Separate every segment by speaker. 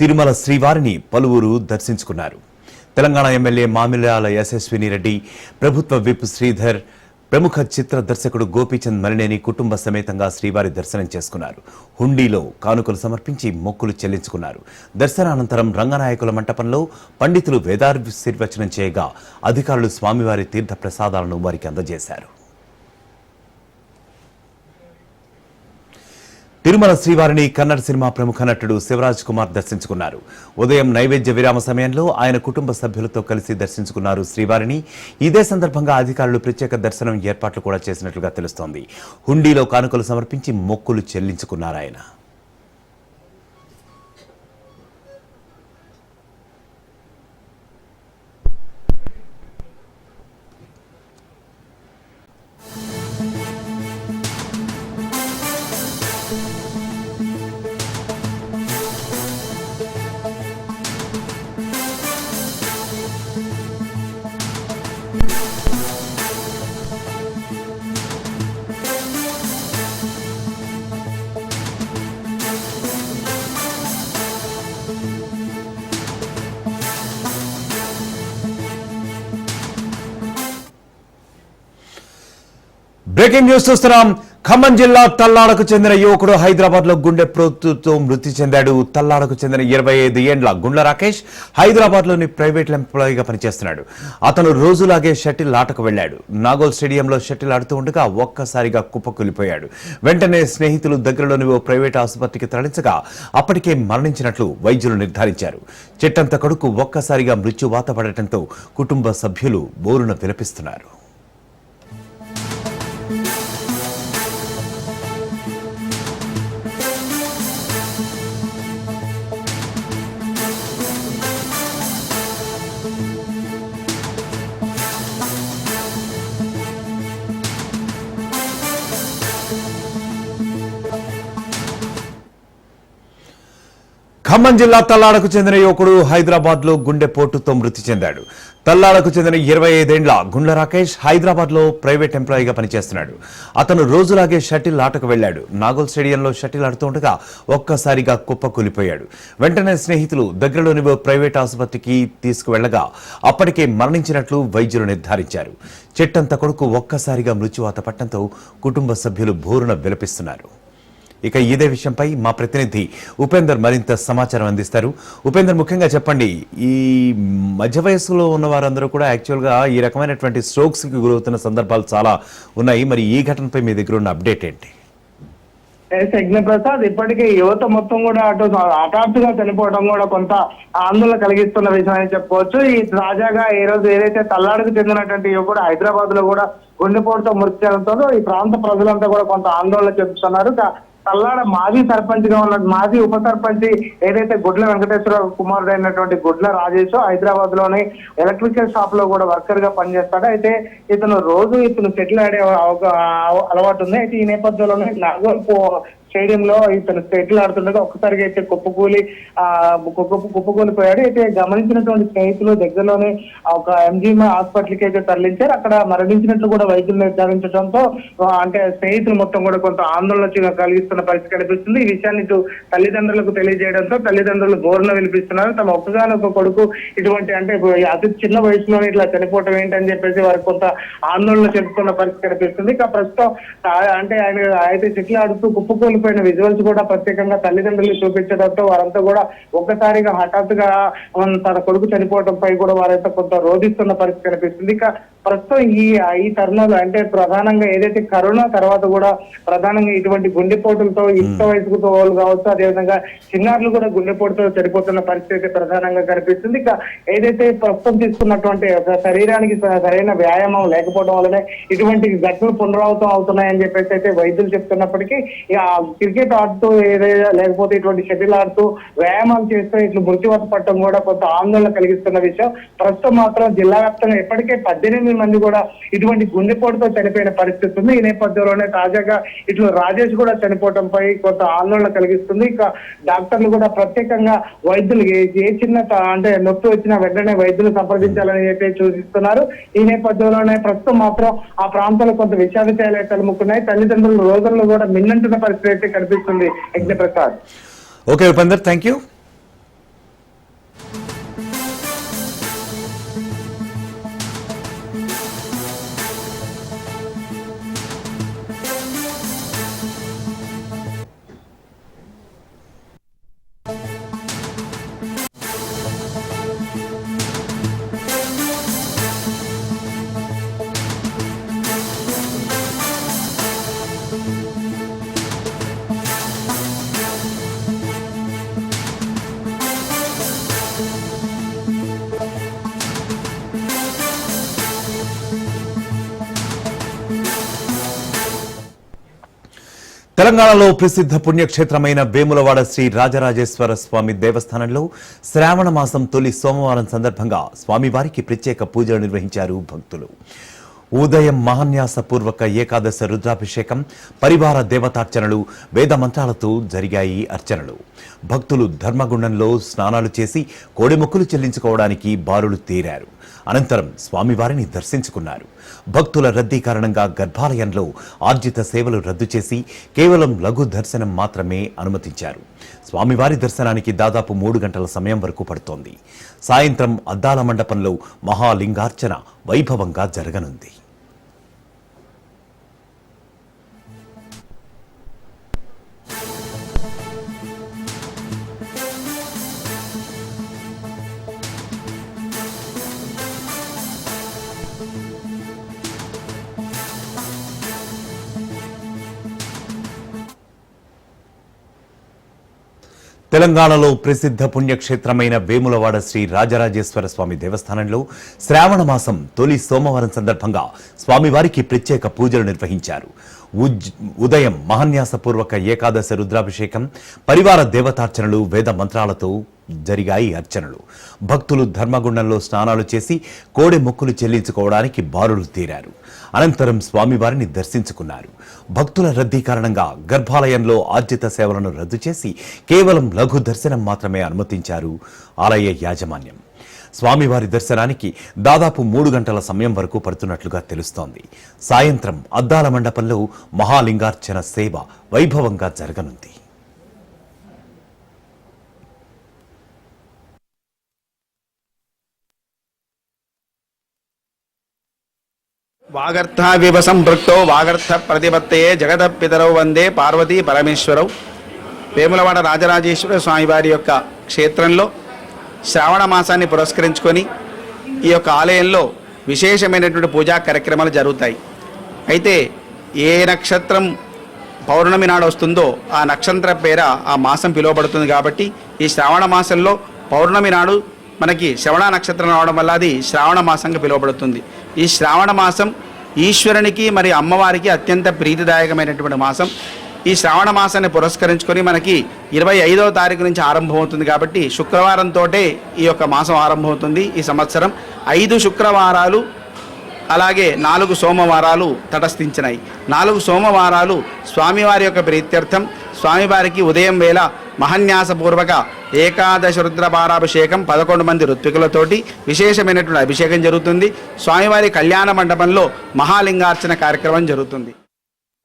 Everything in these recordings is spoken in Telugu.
Speaker 1: తిరుమల శ్రీవారిని పలువురు దర్శించుకున్నారు. తెలంగాణ ఎమ్మెల్యే మామిళ్యాల యశస్విని రెడ్డి, ప్రభుత్వ విప్ శ్రీధర్, ప్రముఖ చిత్ర దర్శకుడు గోపీచంద్ మలినేని కుటుంబ సమేతంగా శ్రీవారి దర్శనం చేసుకున్నారు. హుండీలో కానుకలు సమర్పించి మొక్కులు చెల్లించుకున్నారు. దర్శనానంతరం రంగనాయకుల మంటపంలో పండితులు వేదాశీర్వచనం చేయగా అధికారులు స్వామివారి తీర్థ ప్రసాదాలను వారికి అందజేశారు. తిరుమల శ్రీవారిని కన్నడ సినిమా ప్రముఖ నటుడు శివరాజ్ కుమార్ దర్శించుకున్నారు. ఉదయం నైవేద్య విరామ సమయంలో ఆయన కుటుంబ సభ్యులతో కలిసి దర్శించుకున్నారు శ్రీవారిని. ఇదే సందర్భంగా అధికారులు ప్రత్యేక దర్శనం ఏర్పాట్లు కూడా చేసినట్లుగా తెలుస్తోంది. హుండీలో కానుకలు సమర్పించి మొక్కులు చెల్లించుకున్నారు ఆయన. బ్రేకింగ్ న్యూస్ చూస్తున్నాం. ఖమ్మం జిల్లా తల్లాడకు చెందిన యువకుడు హైదరాబాద్ లో గుండెపోటుతో మృతి చెందాడు. తల్లాడకు చెందిన 25 ఏండ్ల గుండ్ల రాకేష్ హైదరాబాద్ లోని ప్రైవేట్ ఎంప్లాయీగా పనిచేస్తున్నాడు. అతను రోజులాగే షటిల్ ఆటకు వెళ్లాడు. నాగోల్ స్టేడియంలో షటిల్ ఆడుతూ ఉండగా ఒక్కసారిగా కుప్పకూలిపోయాడు. వెంటనే స్నేహితులు దగ్గరలోని ఓ ప్రైవేట్ ఆసుపత్రికి తరలించగా అప్పటికే మరణించినట్లు వైద్యులు నిర్ధారించారు. చెట్టంత కొడుకు ఒక్కసారిగా మృత్యువాత పడటంతో కుటుంబ సభ్యులు బోరున విలపిస్తున్నారు. ఖమ్మం జిల్లా తల్లాడకు చెందిన యువకుడు హైదరాబాద్ లో గుండెపోటుతో మృతి చెందాడు. తల్లాడకు చెందిన 25 ఏండ్ల గుండ్ల రాకేష్ హైదరాబాద్ లో ప్రైవేట్ ఎంప్లాయీగా పనిచేస్తున్నాడు. అతను రోజులాగే షటిల్ ఆటకు వెళ్లాడు. నాగోల్ స్టేడియంలో షటిల్ ఆడుతూ ఉండగా ఒక్కసారిగా కుప్పకూలిపోయాడు. వెంటనే స్నేహితులు దగ్గరలోని ప్రైవేట్ ఆసుపత్రికి తీసుకువెళ్లగా అప్పటికే మరణించినట్లు వైద్యులు నిర్ధారించారు. చెట్టంత కొడుకు ఒక్కసారిగా మృత్యువాత పట్టడంతో కుటుంబ సభ్యులు బోరున విలపిస్తున్నారు. ఇక ఇదే విషయంపై మా ప్రతినిధి ఉపేందర్ మరింత సమాచారం అందిస్తారు. ఉపేందర్, ముఖ్యంగా చెప్పండి, ఈ మధ్య వయస్సులో ఉన్న వారందరూ కూడా యాక్చువల్గా ఈ రకమైనటువంటి స్ట్రోక్స్ కి గురవుతున్న సందర్భాలు చాలా ఉన్నాయి. మరి ఈ ఘటనపై మీ దగ్గర ఉన్న అప్డేట్ ఏంటి?
Speaker 2: ప్రసాద్, ఇప్పటికే యువత మొత్తం కూడా అటు హఠాత్తుగా చనిపోవడం కూడా కొంత ఆందోళన కలిగిస్తున్న విషయం అని చెప్పుకోవచ్చు. ఈ తాజాగా ఈ రోజు ఏదైతే తల్లాడుకు చెందినటువంటి యువకుడు హైదరాబాద్ లో కూడా గుండెపోటుతో మృతి చెందుతుందో ఈ ప్రాంత ప్రజలంతా కూడా కొంత ఆందోళన చెందుతున్నారు. తల్లాడ మాజీ సర్పంచ్ గా ఉన్న మాజీ ఉప సర్పంచ్ ఏదైతే గుడ్ల వెంకటేశ్వర కుమారుడు అయినటువంటి గుడ్ల రాజేష్ హైదరాబాద్ లోని ఎలక్ట్రికల్ షాప్ లో కూడా వర్కర్ గా పనిచేస్తాడు. అయితే ఇతను సెటిల్ ఆడే అలవాటు ఉంది. అయితే ఈ నేపథ్యంలోనే నాగోల్ స్టేడియంలో ఇతను సెటిల్ ఆడుతుండగా ఒక్కసారిగా అయితే కుప్పకూలిపోయాడు. అయితే గమనించినటువంటి స్నేహితులు దగ్గరలోనే ఒక ఎంజీఎం హాస్పిటల్ కి అయితే తరలించారు. అక్కడ మరణించినట్లు కూడా వైద్యులు నిర్ధారించడంతో అంటే స్నేహితులు మొత్తం కూడా కొంత ఆందోళన కలిగిస్తున్న పరిస్థితి కనిపిస్తుంది. ఈ విషయాన్ని ఇటు తల్లిదండ్రులకు తెలియజేయడంతో తల్లిదండ్రులు బోరున వినిపిస్తున్నారు. తమ ఒక్కగానొక్క కొడుకు ఇటువంటి అంటే అతి చిన్న వయసులోనే ఇట్లా చనిపోవటం ఏంటని చెప్పేసి వారికి కొంత ఆందోళన చెందుతున్న పరిస్థితి కనిపిస్తుంది. ఇక ప్రస్తుతం అంటే ఆయన అయితే సెటిల్ ఆడుతూ కుప్పకూలిపోయిన విజువల్స్ కూడా ప్రత్యేకంగా తల్లిదండ్రులు చూపించడంతో వారంతా కూడా ఒక్కసారిగా హఠాత్తుగా తన కొడుకు చనిపోవడంపై కూడా వారైతే కొంత రోధిస్తున్న పరిస్థితి కనిపిస్తుంది. ఇక ప్రస్తుతం ఈ తరుణంలో అంటే ప్రధానంగా ఏదైతే కరోనా తర్వాత కూడా ప్రధానంగా ఇటువంటి గుండెపోటులతో యుక్త వయసుకు వాళ్ళు కావచ్చు, అదేవిధంగా చిన్నారులు కూడా గుండెపోటుతో చనిపోతున్న పరిస్థితి ప్రధానంగా కనిపిస్తుంది. ఇక ఏదైతే ప్రస్తుతం తీసుకున్నటువంటి శరీరానికి సరైన వ్యాయామం లేకపోవడం వల్లనే ఇటువంటి ఘటనలు పునరావృతం అవుతున్నాయని చెప్పేసి అయితే వైద్యులు చెప్తున్నప్పటికీ క్రికెట్ ఆడుతూ ఏదైనా లేకపోతే ఇటువంటి షటిల్ ఆడుతూ వ్యాయామాలు చేస్తూ ఇట్లు మృత్యువాత పట్టడం కూడా కొంత ఆందోళన కలిగిస్తున్న విషయం. ప్రస్తుతం మాత్రం జిల్లా వ్యాప్తంగా ఇప్పటికే 18 మంది కూడా ఇటువంటి గుండెపోటుతో చనిపోయిన పరిస్థితి ఉంది. ఈ నేపథ్యంలోనే తాజాగా ఇట్లు రాజేష్ కూడా చనిపోవడంపై కొంత ఆందోళన కలిగిస్తుంది. ఇక డాక్టర్లు కూడా ప్రత్యేకంగా వైద్యులు ఏ చిన్న అంటే నొప్పి వచ్చినా వెంటనే వైద్యులు సంప్రదించాలని చెప్పి సూచిస్తున్నారు. ఈ నేపథ్యంలోనే ప్రస్తుతం మాత్రం ఆ ప్రాంతాల్లో కొంత విషాదశాలు తలముకున్నాయి. తల్లిదండ్రులు రోజుల్లో కూడా మిన్నంటున్న పరిస్థితి అయితే కనిపిస్తుంది. Prasad.
Speaker 1: Okay Upender, thank you. తెలంగాణలో ప్రసిద్ధ పుణ్యక్షేత్రమైన వేములవాడ శ్రీ రాజరాజేశ్వర స్వామి దేవస్థానంలో శ్రావణ మాసం తొలి సోమవారం సందర్భంగా స్వామివారికి ప్రత్యేక పూజలు నిర్వహించారు భక్తులు. ఉదయం మహాన్యాసపూర్వక ఏకాదశ రుద్రాభిషేకం, పరివార దేవతార్చనలు, వేద మంత్రాలతో జరిగాయి అర్చనలు. భక్తులు ధర్మగుండంలో స్నానాలు చేసి కోడెమొక్కులు చెల్లించుకోవడానికి బారులు తీరారు. అనంతరం స్వామివారిని దర్శించుకున్నారు. భక్తుల రద్దీ కారణంగా గర్భాలయంలో ఆర్జిత సేవలు రద్దు చేసి కేవలం లఘు దర్శనం మాత్రమే అనుమతించారు. స్వామివారి దర్శనానికి దాదాపు 3 గంటల సమయం వరకు పడుతోంది. సాయంత్రం అద్దాల మండపంలో మహాలింగార్చన వైభవంగా జరగనుంది. తెలంగాణలో ప్రసిద్ధ పుణ్యక్షేత్రమైన వేములవాడ శ్రీ రాజరాజేశ్వర స్వామి దేవస్థానంలో శ్రావణ మాసం తొలి సోమవారం సందర్భంగా స్వామివారికి ప్రత్యేక పూజలు నిర్వహించారు. ఉదయం మహాన్యాసపూర్వక ఏకాదశ రుద్రాభిషేకం, పరివార దేవతార్చనలు, వేద మంత్రాలతో జరిగాయి అర్చనలు. భక్తులు ధర్మగుండంలో స్నానాలు చేసి కోడె మొక్కులు చెల్లించుకోవడానికి బారులు తీరారు. అనంతరం స్వామివారిని దర్శించుకున్నారు. భక్తుల రద్దీ కారణంగా గర్భాలయంలో ఆర్జిత సేవలను రద్దు చేసి కేవలం లఘు దర్శనం మాత్రమే అనుమతించారు ఆలయ యాజమాన్యం. స్వామివారి దర్శనానికి దాదాపు 3 గంటల సమయం వరకు పడుతున్నట్లుగా తెలుస్తోంది. సాయంత్రం అద్దాల మండపంలో మహాలింగార్చన సేవ వైభవంగా జరగనుంది.
Speaker 3: వాగర్థావివ సంపృక్తో వాగర్థ ప్రతిపత్తయే జగత పితరౌ వందే పార్వతీ పరమేశ్వరౌ. వేములవాడ రాజరాజేశ్వర స్వామివారి యొక్క క్షేత్రంలో శ్రావణ మాసాన్ని పురస్కరించుకొని ఈ యొక్క ఆలయంలో విశేషమైనటువంటి పూజా కార్యక్రమాలు జరుగుతాయి. అయితే ఏ నక్షత్రం పౌర్ణమి నాడు వస్తుందో ఆ నక్షత్ర పేర ఆ మాసం పిలువబడుతుంది. కాబట్టి ఈ శ్రావణ మాసంలో పౌర్ణమి నాడు మనకి శ్రవణ నక్షత్రం రావడం వల్ల అది శ్రావణ మాసంగా పిలువబడుతుంది. ఈ శ్రావణ మాసం ఈశ్వరునికి మరి అమ్మవారికి అత్యంత ప్రీతిదాయకమైనటువంటి మాసం. ఈ శ్రావణ మాసాన్ని పురస్కరించుకొని మనకి 25వ తారీఖు నుంచి ఆరంభమవుతుంది. కాబట్టి శుక్రవారంతో ఈ యొక్క మాసం ఆరంభమవుతుంది. ఈ సంవత్సరం 5 శుక్రవారాలు అలాగే 4 సోమవారాలు తటస్థించినాయి. 4 సోమవారాలు స్వామివారి యొక్క ప్రీత్యర్థం స్వామివారికి ఉదయం వేళ మహాన్యాసపూర్వక ఏకాదశ రుద్రపారాభిషేకం 11 మంది ఋత్వికులతోటి విశేషమైనటువంటి అభిషేకం జరుగుతుంది. స్వామివారి కళ్యాణ మండపంలో మహాలింగార్చన కార్యక్రమం జరుగుతుంది.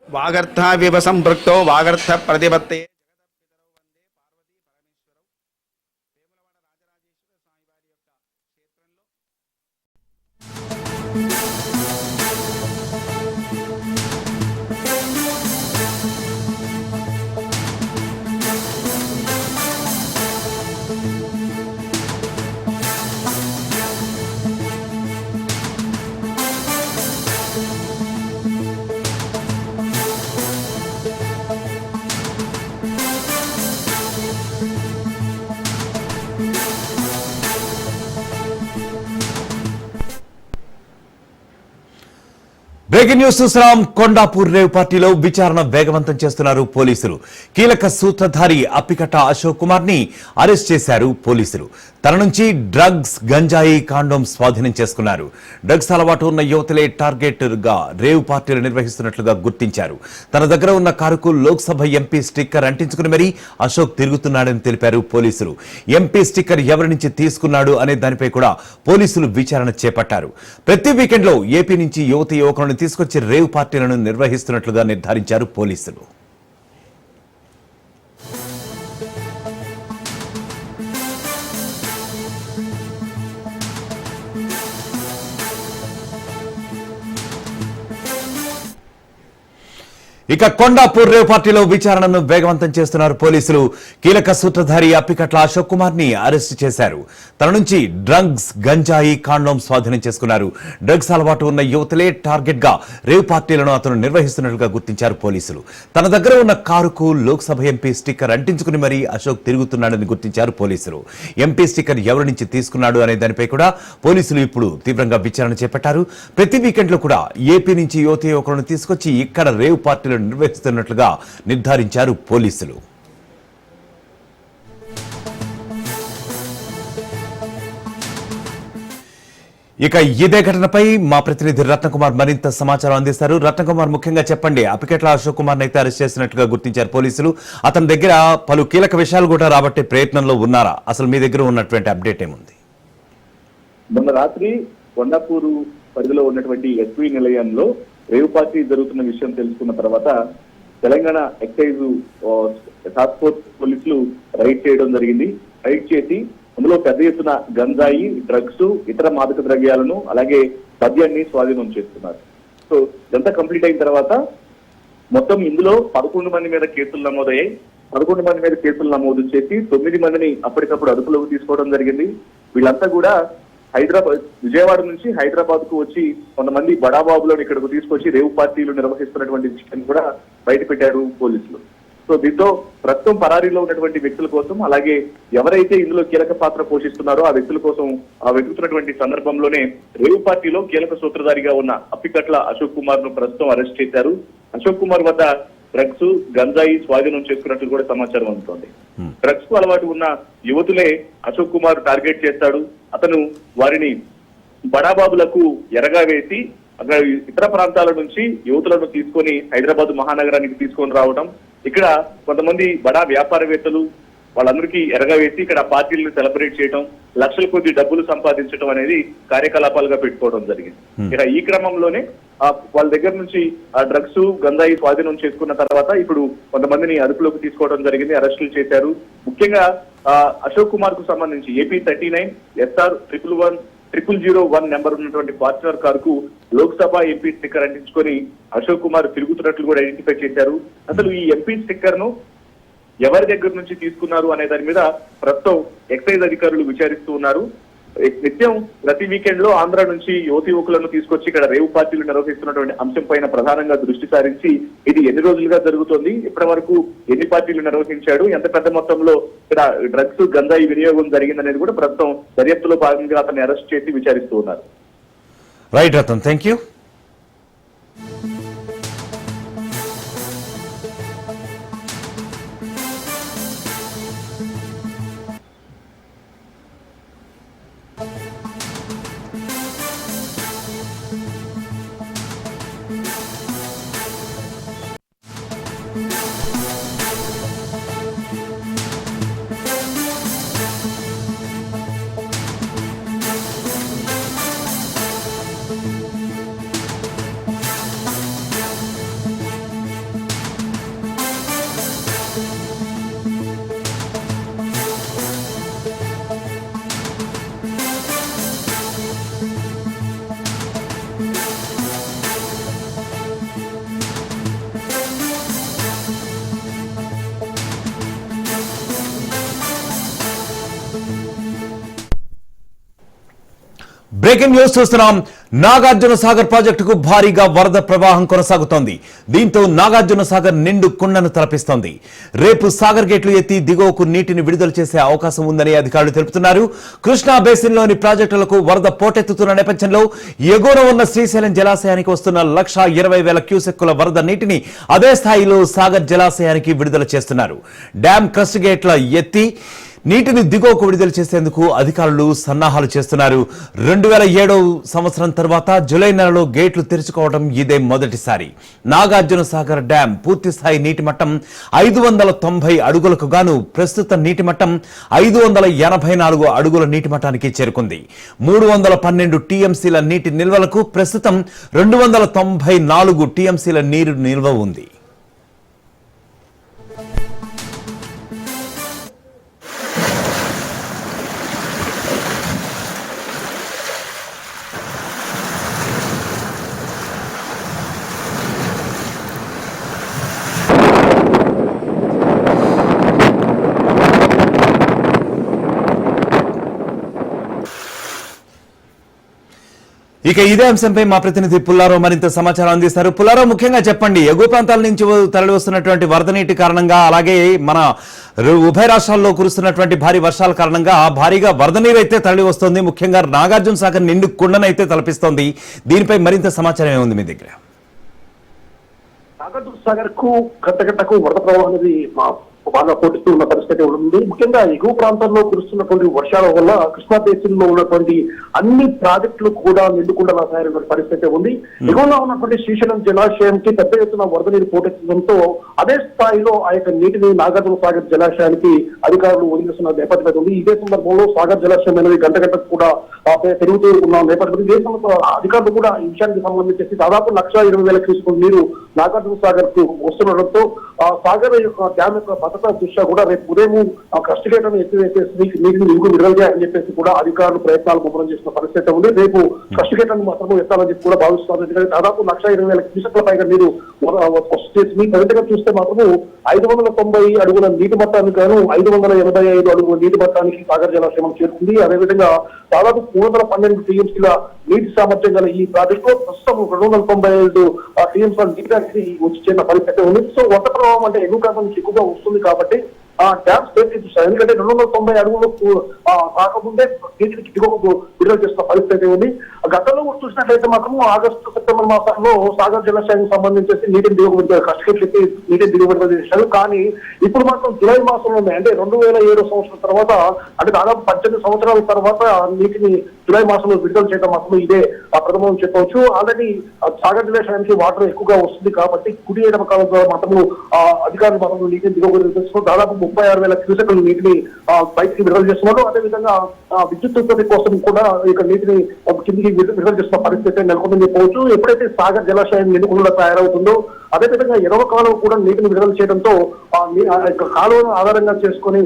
Speaker 3: వాగర్థావివ సంపృక్తో వాగర్థ ప్రతిపత్తయే
Speaker 1: బ్రేకింగ్ న్యూస్ చూస్తున్నాం. కొండాపూర్ రేవ్ పార్టీలో విచారణ వేగవంతం చేస్తున్నారు పోలీసులు. కీలక సూత్రధారి అప్పికట్ట అశోక్ కుమార్ ని అరెస్ట్ చేశారు పోలీసులు. తన నుంచి డ్రగ్స్, గంజాయి, కాండోమ్ స్వాధీనం చేసుకున్నారు. డ్రగ్స్ అలవాటు ఉన్న యువతలే టార్గెట్ గా రేవ్ పార్టీలు నిర్వహిస్తున్నట్లుగా గుర్తించారు. తన దగ్గర ఉన్న కారుకు లోక్సభ ఎంపీ స్టిక్కర్ అంటించుకుని మరీ అశోక్ తిరుగుతున్నాడని తెలిపారు పోలీసులు. ఎంపీ స్టిక్కర్ ఎవరి నుంచి తీసుకున్నాడు అనే దానిపై కూడా పోలీసులు విచారణ చేపట్టారు. ప్రతి వీకెండ్ లో ఏపీ నుంచి యువకులను తీసుకొచ్చి రేవ్ పార్టీలను నిర్వహిస్తున్నట్లుగా నిర్ధారించారు పోలీసులు. ఇక కొండాపూర్ రేవ్ పార్టీలో విచారణను వేగవంతం చేస్తున్నారు పోలీసులు. కీలక సూత్రధారి అప్పికట్ల అశోక్ కుమార్ ని అరెస్టు చేశారు. తన నుంచి డ్రగ్స్, గంజాయి, కాండోమ్ స్వాధీనం చేసుకున్నారు. డ్రగ్స్ అలవాటు ఉన్న యువతలే టార్గెట్ గా రేవ్ పార్టీలను అతను నిర్వహిస్తున్నట్లుగా గుర్తించారు పోలీసులు. తన దగ్గర ఉన్న కారుకు లోక్సభ ఎంపీ స్టిక్కర్ అంటించుకుని మరీ అశోక్ తిరుగుతున్నాడని గుర్తించారు పోలీసులు. ఎంపీ స్టిక్కర్ ఎవరి నుంచి తీసుకున్నాడు అనే దానిపై కూడా పోలీసులు ఇప్పుడు తీవ్రంగా విచారణ చేపట్టారు. ప్రతి వీకెండ్ లో కూడా ఏపీ నుంచి యువకులను తీసుకొచ్చి ఇక్కడ రేవ్ పార్టీలు తనిఖీలు నిర్వహిస్తున్నట్లుగా నిర్ధారించారు పోలీసులు. ఇక ఇదే ఘటనపై మా ప్రతినిధి రత్నకుమార్ మరింత సమాచారం అందిస్తారు. రత్నకుమార్, ముఖ్యంగా చెప్పండి, అప్పికెట్ల అశోక్ కుమార్ అయితే అరెస్ట్ చేసినట్లుగా గుర్తించారు పోలీసులు. అతని దగ్గర పలు కీలక విషయాలు కూడా రాబట్టే ప్రయత్నంలో ఉన్నారా? అసలు మీ దగ్గర ఉన్నటువంటి అప్డేట్ ఏముంది?
Speaker 4: మొన్న రాత్రి కొండాపూరు పరిధిలో ఉన్నటువంటి ఎస్పీ నిలయంలో రేవు పార్టీ జరుగుతున్న విషయం తెలుసుకున్న తర్వాత తెలంగాణ ఎక్సైజ్ టాస్క్ ఫోర్స్ పోలీసులు రైడ్ చేయడం జరిగింది. రైడ్ చేసి అందులో పెద్ద ఎత్తున గంజాయి, డ్రగ్స్, ఇతర మాదక ద్రవ్యాలను అలాగే మద్యాన్ని స్వాధీనం చేస్తున్నారు. సో ఇదంతా కంప్లీట్ అయిన తర్వాత మొత్తం ఇందులో 11 మంది మీద కేసులు నమోదయ్యాయి. 11 మంది మీద కేసులు నమోదు చేసి 9 మందిని అప్పటికప్పుడు అదుపులోకి తీసుకోవడం జరిగింది. వీళ్ళంతా కూడా విజయవాడ నుంచి హైదరాబాద్ కు వచ్చి కొంతమంది బడాబాబులను ఇక్కడకు తీసుకొచ్చి రేవు పార్టీలు నిర్వహిస్తున్నటువంటి విషయాన్ని కూడా బయట పెట్టారు పోలీసులు. సో దీంతో ప్రస్తుతం పరారీలో ఉన్నటువంటి వ్యక్తుల కోసం, అలాగే ఎవరైతే ఇందులో కీలక పాత్ర పోషిస్తున్నారో ఆ వ్యక్తుల కోసం వెతుకుతున్నటువంటి సందర్భంలోనే రేవు పార్టీలో కీలక సూత్రధారిగా ఉన్న అప్పికట్ల అశోక్ కుమార్ ను ప్రస్తుతం అరెస్ట్ చేశారు. అశోక్ కుమార్ వద్ద డ్రగ్స్, గంజాయి స్వాధీనం చేసుకున్నట్లు కూడా సమాచారం అందుతోంది. డ్రగ్స్ కు అలవాటు ఉన్న యువతులే అశోక్ కుమార్ టార్గెట్ చేస్తాడు. అతను వారిని బడాబాబులకు ఎరగా వేసి అక్కడ ఇతర ప్రాంతాల నుంచి యువతులను తీసుకొని హైదరాబాద్ మహానగరానికి తీసుకొని రావడం, ఇక్కడ కొంతమంది బడా వ్యాపారవేత్తలు వాళ్ళందరికీ ఎరగా వేసి ఇక్కడ పార్టీలను సెలబ్రేట్ చేయడం, లక్షల కొద్ది డబ్బులు సంపాదించడం అనేది కార్యకలాపాలుగా పెట్టుకోవడం జరిగింది. ఇక ఈ క్రమంలోనే వాళ్ళ దగ్గర నుంచి ఆ డ్రగ్స్, గంజాయి స్వాధీనం చేసుకున్న తర్వాత ఇప్పుడు కొంతమందిని అదుపులోకి తీసుకోవడం జరిగింది, అరెస్టులు చేశారు. ముఖ్యంగా అశోక్ కుమార్ కు సంబంధించి AP 39 SR 10001 నెంబర్ ఉన్నటువంటి ఫార్చునర్ కార్ కు లోక్సభ ఎంపీ స్టిక్కర్ అంటించుకొని అశోక్ కుమార్ తిరుగుతున్నట్లు కూడా ఐడెంటిఫై చేశారు. అసలు ఈ ఎంపీ స్టిక్కర్ ను ఎవరి దగ్గర నుంచి తీసుకున్నారు అనే దాని మీద ప్రస్తుతం ఎక్సైజ్ అధికారులు విచారిస్తూ ఉన్నారు. నిత్యం ప్రతి వీకెండ్ లో ఆంధ్ర నుంచి యువకులను తీసుకొచ్చి ఇక్కడ రేవు పార్టీలు నిర్వహిస్తున్నటువంటి అంశం పైన ప్రధానంగా దృష్టి సారించి ఇది ఎన్ని రోజులుగా జరుగుతోంది, ఇప్పటి వరకు ఎన్ని పార్టీలు నిర్వహించాడు, ఎంత పెద్ద మొత్తంలో ఇక్కడ డ్రగ్స్, గంజాయి వినియోగం జరిగిందనేది కూడా ప్రస్తుతం దర్యాప్తులో భాగంగా అతన్ని అరెస్ట్ చేసి విచారిస్తూ ఉన్నారు.
Speaker 1: Right Ratan, thank you. Breaking news చూస్తున్నాం. నాగార్జున సాగర్ ప్రాజెక్టుకు భారీగా వరద ప్రవాహం కొనసాగుతోంది. దీంతో నాగార్జున సాగర్ నిండు కుండను తలపిస్తోంది. రేపు సాగర్ గేట్లు ఎత్తి దిగువకు నీటిని విడుదల చేసే అవకాశం ఉందని అధికారులు తెలుపుతున్నారు. కృష్ణా బేసిన్లోని ప్రాజెక్టులకు వరద పోటెత్తుతున్న నేపథ్యంలో ఎగువన ఉన్న శ్రీశైలం జలాశయానికి వస్తున్న 1,20,000 క్యూసెక్కుల వరద నీటిని అదే స్థాయిలో సాగర్ జలాశయానికి విడుదల చేస్తున్నారు. డ్యాం క్రస్ట్ గేట్ల ఎత్తి నీటిని దిగువకు విడుదల చేసేందుకు అధికారులు సన్నాహాలు చేస్తున్నారు. 2007 సంవత్సరం తర్వాత జూలై నెలలో గేట్లు తెరుచుకోవడం ఇదే మొదటిసారి. నాగార్జున సాగర్ డ్యాం పూర్తిస్థాయి నీటి మట్టం 590 అడుగులకు గాను ప్రస్తుత నీటి మట్టం 584 అడుగుల నీటి మట్టానికి చేరుకుంది. 312 టీఎంసీల నీటి నిల్వలకు ప్రస్తుతం 294 టీఎంసీల నీరు నిల్వ ఉంది. ఇక ఇదే అంశంపై మా ప్రతినిధి పుల్లారావు మరింత సమాచారం అందిస్తారు. పుల్లారావు, ముఖ్యంగా చెప్పండి, ఎగువ ప్రాంతాల నుంచి తరలి వస్తున్నటువంటి వరద నీటి కారణంగా, అలాగే మన ఉభయ రాష్ట్రాల్లో కురుస్తున్నటువంటి భారీ వర్షాల కారణంగా భారీగా వరద నీరు అయితే తరలి వస్తోంది. ముఖ్యంగా నాగార్జున సాగర్ నిండు కుండనైతే తలపిస్తోంది. దీనిపై మరింత సమాచారం ఏముంది మీ దగ్గర?
Speaker 5: నాగార్జున సాగర్ కు గంటకు వరద ప్రవాహం అనేది బాగా పోటీస్తూ ఉన్న పరిస్థితి ఉంది. ముఖ్యంగా ఎగువ ప్రాంతాల్లో కురుస్తున్నటువంటి వర్షాల వల్ల కృష్ణా బేసిన్ లో ఉన్నటువంటి అన్ని ప్రాజెక్టులు కూడా నిండుకుండా తయారైన పరిస్థితి ఉంది. ఎగువలో ఉన్నటువంటి శ్రీశైలం జలాశయానికి పెద్ద ఎత్తున వరద నీరు పోటెత్తడంతో అదే స్థాయిలో ఆ యొక్క నీటిని నాగార్జున సాగర్ జలాశయానికి అధికారులు వదిలిస్తున్న నేపథ్యం ఉంది. ఇదే సందర్భంలో సాగర్ జలాశయం అనేది గంటకు కూడా పెరుగుతూ ఉన్న నేపథ్యం ఇదే అధికారులు కూడా ఈ విషయానికి సంబంధించి దాదాపు 1,20,000 క్యూసెక్కుల నీరు నాగార్జున సాగర్ కు వస్తుండటంతో సాగర్ యొక్క డ్యామ్ యొక్క భద్రతా దృష్ట్యా కూడా రేపు ఉదయం కస్టిగేటర్ను ఎత్తివేసేసి నీటిని ఇంకు విడుదల చేయాలని చెప్పేసి కూడా అధికారులు ప్రయత్నాలు ముమ్మరం చేసిన పరిస్థితి ఉంది. రేపు కస్టిగేటర్ను మాత్రం ఎత్తాలని చెప్పి కూడా భావిస్తున్నారు. ఎందుకంటే దాదాపు 1,20,000 క్యూసెక్కుల పైగా నీరు వస్తుంది. ప్రజెంట్గా చూస్తే మాత్రము 590 అడుగుల నీటి మట్టానికి గాను 585 అడుగుల నీటి మట్టానికి సాగర్ జలాశయం చేరుకుంది. అదేవిధంగా దాదాపు 312 టీఎంసీల నీటి సామర్థ్యం గల ఈ ప్రాజెక్టులో ప్రస్తుతం 295 టీఎంసీల నీటి అనేది వచ్చి చేరిన పరిస్థితి ఉంది. సో వరద ప్రభావం అంటే ఎగువ ప్రాంతం నుంచి ఎక్కువగా వస్తుంది కాబట్టి డ్యామ్ సేఫ్టీ చూస్తారు. ఎందుకంటే 290 అడుగులకు కాకముందే నీటికి దిగువకు విడుదల చేస్తున్న పరిస్థితి ఉంది. గతంలో చూసినట్లయితే మాత్రం ఆగస్టు సెప్టెంబర్ మాసంలో సాగర్ జలాశయానికి సంబంధించి నీటిని దిగుబడి కష్టపెట్టి నీటిని దిగుబడి చేశారు. కానీ ఇప్పుడు మాత్రం జూలై మాసంలో అంటే 2007 సంవత్సరం తర్వాత అంటే దాదాపు 18 సంవత్సరాల తర్వాత నీటిని జూలై మాసంలో విడుదల చేయడం మాత్రం ఇదే ప్రథమం చెప్పవచ్చు. ఆల్రెడీ సాగర్ జలాశయానికి వాటర్ ఎక్కువగా వస్తుంది కాబట్టి కుడి ఎడమ కాలం ద్వారా మాత్రము అధికారులు మాత్రం నీటిని దిగుబడి చేస్తున్నారు. దాదాపు 36,000 క్యూసెక్కుల నీటిని బయటికి విడుదల చేస్తున్నారు. అదేవిధంగా విద్యుత్ ఉత్పత్తి కోసం కూడా ఇక నీటిని కిందికి విడుదల చేస్తున్న పరిస్థితి నెలకొందని చెప్పవచ్చు. ఎప్పుడైతే సాగర్ జలాశయం నిలుకుండా తయారవుతుందో అదేవిధంగా ఎడవ కాలువ కూడా నీటిని విడుదల చేయడంతో కాలువను ఆధారంగా చేసుకుని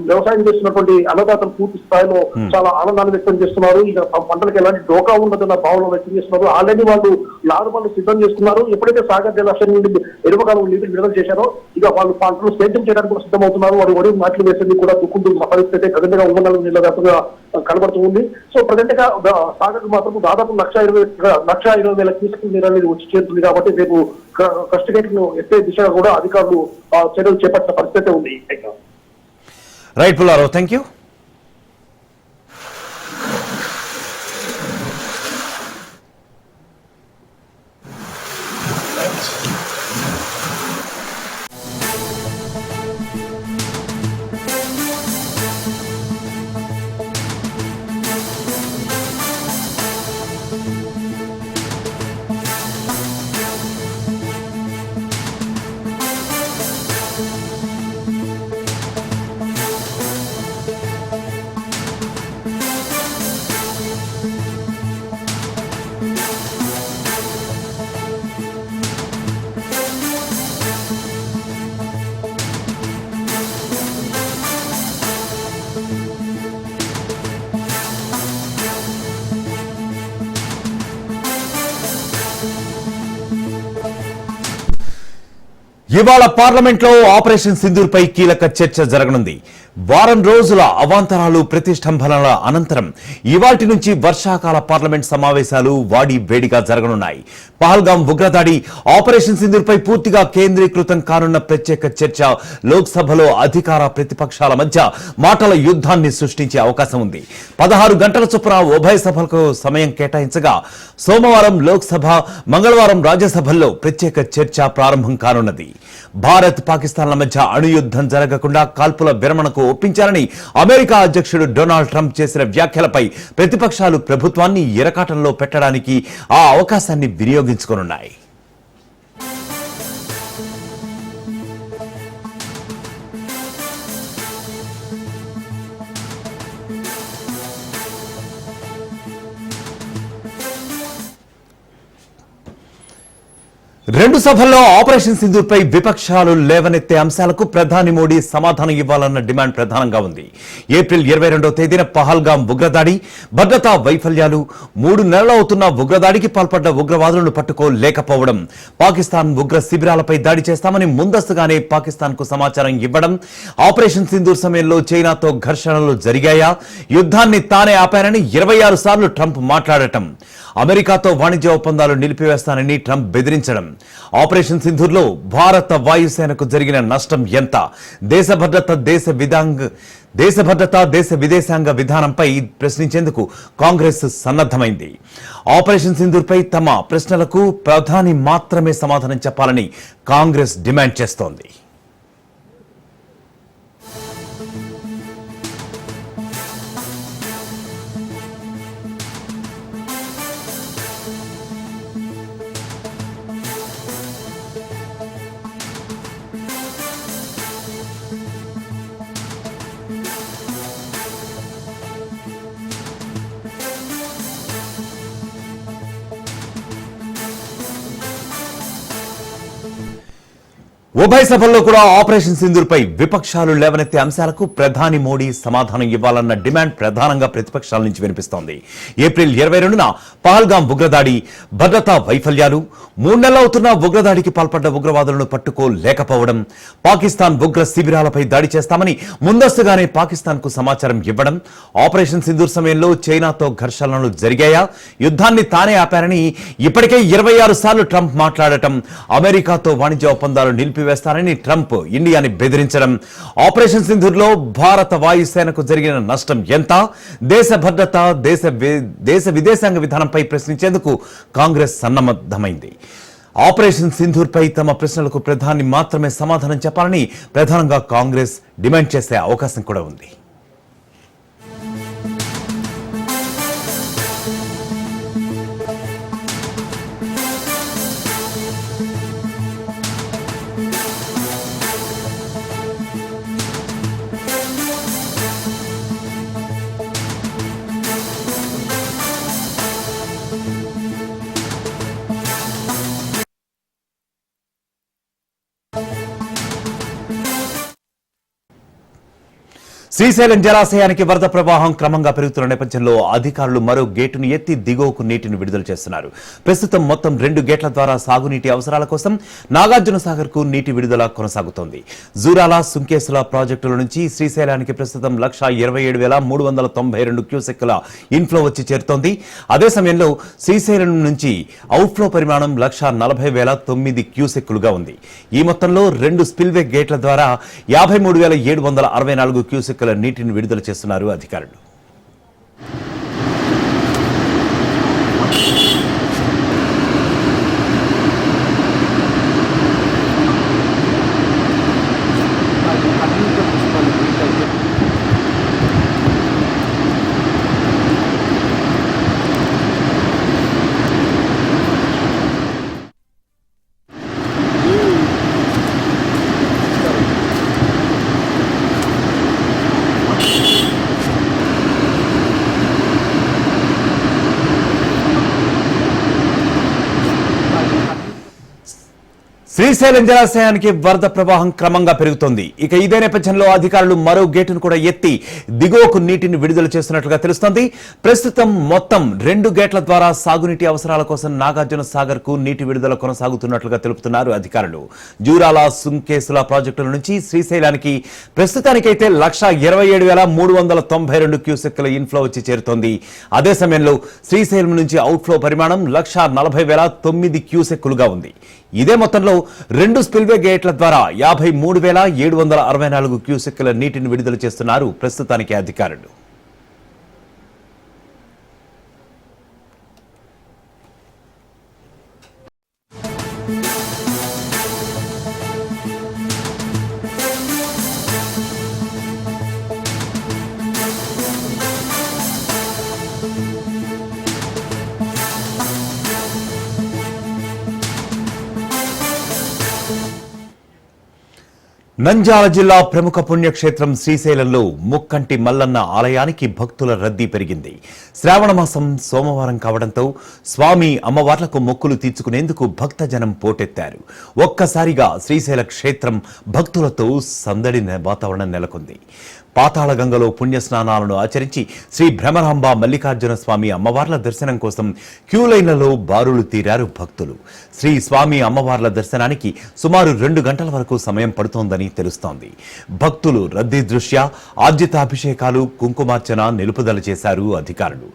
Speaker 5: వ్యవసాయం చేస్తున్నటువంటి అన్నదాతలు పూర్తి స్థాయిలో చాలా ఆనందాన్ని వ్యక్తం చేస్తున్నారు. ఇక పంటలకు ఎలాంటి డోకా ఉండదన్న భావన వ్యక్తం చేస్తున్నారు. ఆల్రెడీ వాళ్ళు నారు పనులు సిద్ధం చేస్తున్నారు. ఎప్పుడైతే సాగర్ జలాశయం నుండి ఎడవ కాలువ నీటిని విడుదల చేశారో ఇక వాళ్ళు పంటలు సేద్యం చేయడానికి కూడా సిద్ధమవుతున్నారు. వాడు వరి నాట్లు వేసేది కూడా దుక్కుంటున్న పరిస్థితి ప్రజెంట్గా ఉమ్మనాలు నీళ్ళ వ్యాప్తంగా కనబడుతూ ఉంది. సో ప్రజెంట్ గా సాగర్ మాత్రం దాదాపు 1,20,000 క్యూసెక్కుల నీరు అనేది వచ్చి చేరుతుంది కాబట్టి రేపు కస్టిగేట్ను ఎత్తే దిశగా కూడా అధికారులు చర్యలు చేపట్టిన పరిస్థితి ఉంది.
Speaker 1: Right Pullarao, thank you. ఇవాళ పార్లమెంట్ లో ఆపరేషన్ సింధూర్ పై కీలక చర్చ జరగనుంది. వారం రోజుల అవాంతరాలు ప్రతిష్టంభనల అనంతరం ఇవాల్టి నుంచి వర్షాకాల పార్లమెంట్ సమావేశాలు వాడి వేడిగా జరగనున్నాయి. పహల్గాం ఉగ్రదాడి ఆపరేషన్ సింధూర్ పై పూర్తిగా కేంద్రీకృతం కానున్న ప్రత్యేక చర్చ లోక్సభలో అధికార ప్రతిపక్షాల మధ్య మాటల యుద్ధాన్ని సృష్టించే అవకాశం ఉంది. 16 గంటల చొప్పున ఉభయ సభలకు సమయం కేటాయించగా సోమవారం లోక్సభ, మంగళవారం రాజ్యసభల్లో ప్రత్యేక చర్చ ప్రారంభం కానున్నది. భారత్ పాకిస్తాన్ల మధ్య అణుయుద్ధం జరగకుండా కాల్పుల విరమణకు ఒప్పించారని అమెరికా అధ్యక్షుడు డొనాల్డ్ ట్రంప్ చేసిన వ్యాఖ్యలపై ప్రతిపక్షాలు ప్రభుత్వాన్ని ఇరకాటంలో పెట్టడానికి ఆ అవకాశాన్ని వినియోగించుకోనున్నాయి. రెండు సభల్లో ఆపరేషన్ సింధూర్ పై విపక్షాలు లేవనెత్తే అంశాలకు ప్రధాని మోడీ సమాధానం ఇవ్వాలన్న డిమాండ్ ప్రధానంగా ఉంది. ఏప్రిల్ 22వ తేదీన పహల్గాం ఉగ్రదాడి, భద్రతా వైఫల్యాలు, 3 నెలలు అవుతున్న ఉగ్రదాడికి పాల్పడ్డ ఉగ్రవాదులను పట్టుకోలేకపోవడం, పాకిస్తాన్ ఉగ్ర శిబిరాలపై దాడి చేస్తామని ముందస్తుగానే పాకిస్తాన్ కు సమాచారం ఇవ్వడం, ఆపరేషన్ సింధూర్ సమయంలో చైనాతో ఘర్షణలు జరిగాయా, యుద్ధాన్ని తానే ఆపారని 26 సార్లు ట్రంప్ మాట్లాడటం, అమెరికాతో వాణిజ్య ఒప్పందాలు నిలిపివేస్తానని ట్రంప్ బెదిరించడం, ఆపరేషన్ సింధూర్లో భారత వాయుసేనకు జరిగిన నష్టం ఎంత? దేశ భద్రత, దేశ విదేశాంగ విధానంపై ప్రశ్నించేందుకు కాంగ్రెస్ సన్నద్ధమైంది. ఆపరేషన్ సింధూర్పై తమ ప్రశ్నలకు ప్రధాని మాత్రమే సమాధానం చెప్పాలని కాంగ్రెస్ డిమాండ్ చేస్తోంది. ఉభయ సభల్లో కూడా ఆపరేషన్ సింధూర్పై విపక్షాలు లేవనెత్తే అంశాలకు ప్రధాని మోడీ సమాధానం ఇవ్వాలన్న డిమాండ్ ప్రధానంగా ప్రతిపక్షాల నుంచి వినిపిస్తోంది. ఏప్రిల్ 22న పహల్గాం ఉగ్రదాడి, భద్రతా వైఫల్యాలు, 3 నెలలవుతున్న ఉగ్రదాడికి పాల్పడ్డ ఉగ్రవాదులను పట్టుకోలేకపోవడం, పాకిస్తాన్ ఉగ్ర శిబిరాలపై దాడి చేస్తామని ముందస్తుగానే పాకిస్తాన్ కు సమాచారం ఇవ్వడం, ఆపరేషన్ సింధూర్ సమయంలో చైనాతో ఘర్షణలు జరిగాయా, యుద్ధాన్ని తానే ఆపారని ఇప్పటికే 26 సార్లు ట్రంప్ మాట్లాడటం, అమెరికాతో వాణిజ్య ఒప్పందాలు నిలిపివేస్తారని ట్రంప్ ఇండియాని బెదిరించడం, ఆపరేషన్ సింధూర్లో భారత వాయుసేనకు జరిగిన నష్టం ఎంత, దేశ భద్రత, దేశ విదేశాంగ విధానంపై ప్రశ్నించేందుకు కాంగ్రెస్ సన్నద్ధమైంది. ఆపరేషన్ సింధూర్పై తమ ప్రశ్నలకు ప్రధాని మాత్రమే సమాధానం చెప్పాలని ప్రధానంగా కాంగ్రెస్ డిమాండ్ చేసే అవకాశం కూడా ఉంది. శ్రీశైలం జలాశయానికి వరద ప్రవాహం క్రమంగా పెరుగుతున్న నేపథ్యంలో అధికారులు మరో గేటును ఎత్తి దిగువకు నీటిని విడుదల చేస్తున్నారు. ప్రస్తుతం మొత్తం 2 గేట్ల ద్వారా సాగునీటి అవసరాల కోసం నాగార్జున సాగర్ కు నీటి విడుదల కొనసాగుతోంది. జూరాల, సుంకేసుల ప్రాజెక్టుల నుంచి శ్రీశైలానికి ప్రస్తుతం 1,27,392 క్యూసెక్కుల ఇన్ఫ్లో వచ్చి చేరుతోంది. అదే సమయంలో శ్రీశైలం నుంచి అవుట్ఫ్లో పరిమాణం 1,40,009 క్యూసెక్కులుగా ఉంది. ఈ మొత్తంలో 2 స్పిల్వే గేట్ల ద్వారా 53,764 క్యూసెక్కుల నీటిని విడుదల చేస్తున్నారు అధికారులు. శ్రీశైలం జలాశయానికి వరద ప్రవాహం క్రమంగా పెరుగుతోంది. ఇక ఇదే నేపథ్యంలో అధికారులు మరో గేటును కూడా ఎత్తి దిగువకు నీటిని విడుదల చేస్తున్నట్లుగా తెలుస్తోంది. ప్రస్తుతం మొత్తం 2 గేట్ల ద్వారా సాగునీటి అవసరాల కోసం నాగార్జున సాగర్ కు నీటి విడుదల కొనసాగుతున్నట్లుగా తెలుపుతున్నారు అధికారులు. జూరాల, సుంకేసుల ప్రాజెక్టుల నుంచి శ్రీశైలానికి ప్రస్తుతానికైతే 1,27,392 క్యూసెక్కుల ఇన్ఫ్లో వచ్చి చేరుతోంది. అదే సమయంలో శ్రీశైలం నుంచి అవుట్ఫ్లో పరిమాణం 1,40,009 క్యూసెక్కులుగా ఉంది. ఇదే మొత్తంలో 2 స్పిల్వే గేట్ల ద్వారా 53,764 క్యూసెక్కుల నీటిని విడుదల చేస్తున్నారు ప్రస్తుతానికి అధికారులు. నంద్యాల జిల్లా ప్రముఖ పుణ్యక్షేత్రం శ్రీశైలంలో ముక్కంటి మల్లన్న ఆలయానికి భక్తుల రద్దీ పెరిగింది. శ్రావణ మాసం సోమవారం కావడంతో స్వామి అమ్మవార్లకు మొక్కులు తీర్చుకునేందుకు భక్తజనం పోటెత్తారు. ఒక్కసారిగా శ్రీశైల క్షేత్రం భక్తులతో సందడి వాతావరణం నెలకొంది. పాతాళ గంగలో పుణ్యస్నానాలను ఆచరించి శ్రీ భ్రమరాంబ మల్లికార్జున స్వామి అమ్మవార్ల దర్శనం కోసం క్యూ లైన్లలో బారులు తీరారు భక్తులు. శ్రీ స్వామి అమ్మవార్ల దర్శనానికి సుమారు 2 గంటల వరకు సమయం పడుతోందని తెలుస్తోంది. భక్తులు రద్దీ దృష్ట్యా ఆర్జితాభిషేకాలు, కుంకుమార్చన నిలుపుదల చేశారు అధికారులు.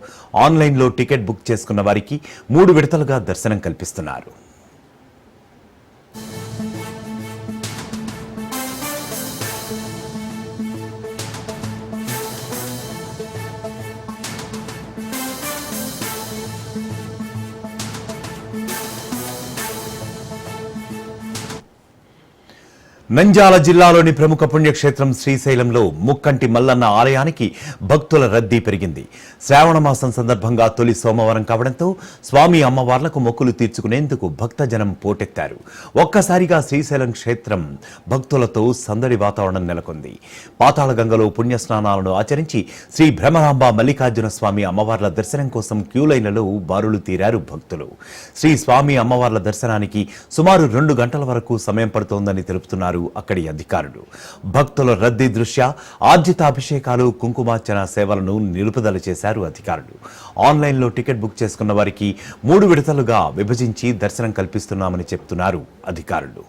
Speaker 1: ఆన్లైన్లో టికెట్ బుక్ చేసుకున్న వారికి 3 విడతలుగా దర్శనం కల్పిస్తున్నారు. నంద్యాల జిల్లాలోని ప్రముఖ పుణ్యక్షేత్రం శ్రీశైలంలో ముక్కంటి మల్లన్న ఆలయానికి భక్తుల రద్దీ పెరిగింది. శ్రావణ మాసం సందర్భంగా తొలి సోమవారం కావడంతో స్వామి అమ్మవార్లకు మొక్కులు తీర్చుకునేందుకు భక్తజనం పోటెత్తారు. ఒక్కసారిగా శ్రీశైలం క్షేత్రం భక్తులతో సందడి వాతావరణం నెలకొంది. పాతాళగంగలో పుణ్యస్నానాలను ఆచరించి శ్రీ భ్రమరాంబ మల్లికార్జున స్వామి అమ్మవార్ల దర్శనం కోసం క్యూలైన్లలో బారులు తీరారు భక్తులు. శ్రీ స్వామి అమ్మవార్ల దర్శనానికి సుమారు 2 గంటల వరకు సమయం పడుతోందని తెలుపుతున్నారు అక్కడి అధికారులు. భక్తుల రద్దీ దృష్ట్యా ఆర్జితాభిషేకాలు, కుంకుమార్చన సేవలను నిలుపుదల చేశారు అధికారులు. ఆన్లైన్లో టికెట్ బుక్ చేసుకున్న వారికి 3 విడతలుగా విభజించి దర్శనం కల్పిస్తున్నామని చెప్తున్నారు అధికారులు.